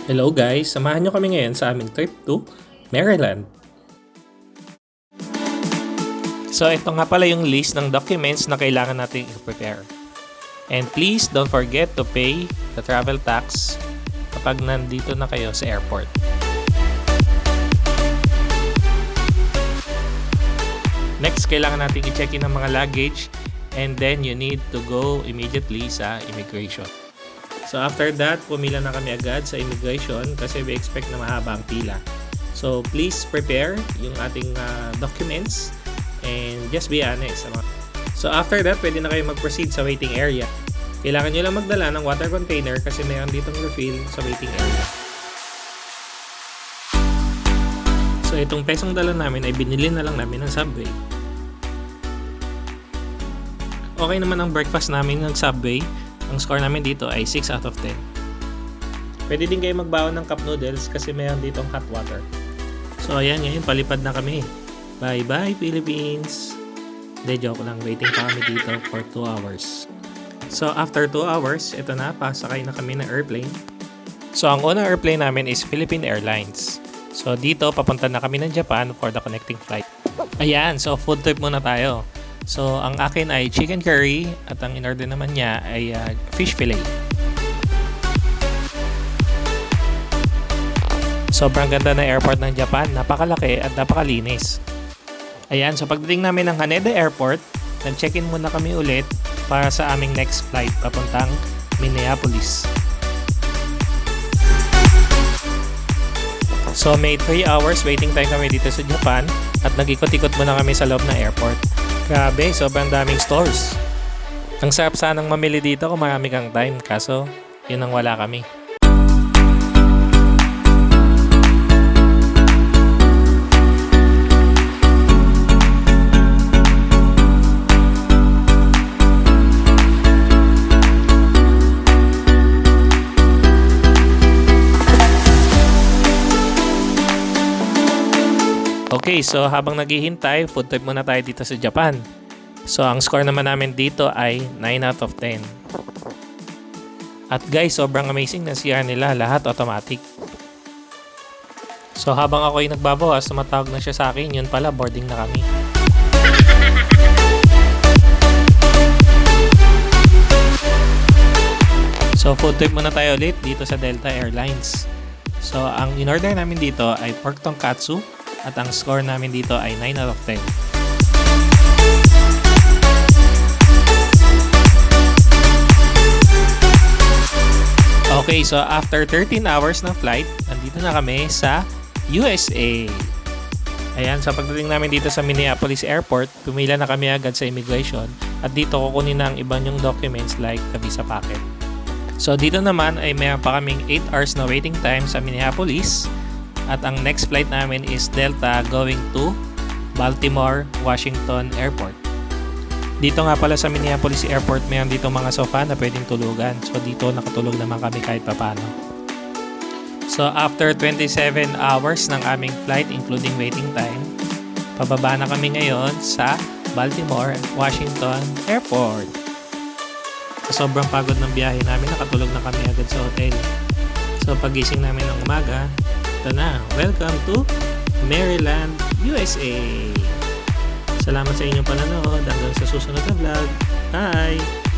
Hello guys, samahan nyo kami ngayon sa aming trip to Maryland. So ito nga pala yung list ng documents na kailangan natin i-prepare. And please don't forget to pay the travel tax kapag nandito na kayo sa airport. Next, kailangan natin i-check-in ang mga luggage and then you need to go immediately sa immigration. So after that, pumila na kami agad sa immigration kasi we expect na mahaba ang pila. So please prepare yung ating documents and just be honest. So after that, pwede na kayo mag-proceed sa waiting area. Kailangan nyo lang magdala ng water container kasi mayroon ditong refill sa waiting area. So itong pesong dala namin ay binili na lang namin ng Subway. Okay naman ang breakfast namin ng Subway. Ang score namin dito ay 6 out of 10. Pwede din kayo magbaon ng cup noodles kasi mayroon ditong hot water. So ayan, ngayon palipad na kami. Bye bye Philippines! Hindi, joke lang. Waiting pa kami dito for 2 hours. So after 2 hours, ito na, pasakay na kami ng airplane. So ang unang airplane namin is Philippine Airlines. So dito, papunta na kami ng Japan for the connecting flight. Ayan, so food trip muna tayo. So, ang akin ay chicken curry at ang in-order naman niya ay fish fillet. Sobrang ganda na airport ng Japan, napakalaki at napakalinis. Ayan, so pagdating namin ng Haneda Airport, nag-check-in muna kami ulit para sa aming next flight papuntang Minneapolis. So, may 3 hours waiting time kami dito sa Japan at nag-ikot-ikot muna kami sa loob ng airport. Grabe, sobrang daming stores. Ang sarap sanang mamili dito kung marami kang time, kaso yun ang wala kami. Okay, so habang naghihintay, food trip muna tayo dito sa Japan. So ang score naman namin dito ay 9 out of 10. At guys, sobrang amazing na CR nila, lahat automatic. So habang ako'y nagbabawas, tumatawag na siya sa akin, yun pala, boarding na kami. So food trip muna tayo ulit dito sa Delta Airlines. So ang in-order namin dito ay pork tonkatsu. At ang score namin dito ay 9 out of 10. Okay, so after 13 hours ng flight, nandito na kami sa USA. Ayan, so pagdating namin dito sa Minneapolis Airport, pumila na kami agad sa immigration at dito kukunin na ang iba nyong documents like the visa packet. So dito naman ay mayroon pa kaming 8 hours na waiting time sa Minneapolis. At ang next flight namin is Delta going to Baltimore, Washington Airport. Dito nga pala sa Minneapolis Airport, mayroon dito mga sofa na pwedeng tulugan. So dito nakatulog naman kami kahit papano. So after 27 hours ng aming flight including waiting time, pababa na kami ngayon sa Baltimore, Washington Airport. So sobrang pagod ng biyahe namin, nakatulog na kami agad sa hotel. So pagising namin ng umaga, ito na, welcome to Maryland, USA. Salamat sa inyong panonood. Hanggang sa susunod na vlog. Bye!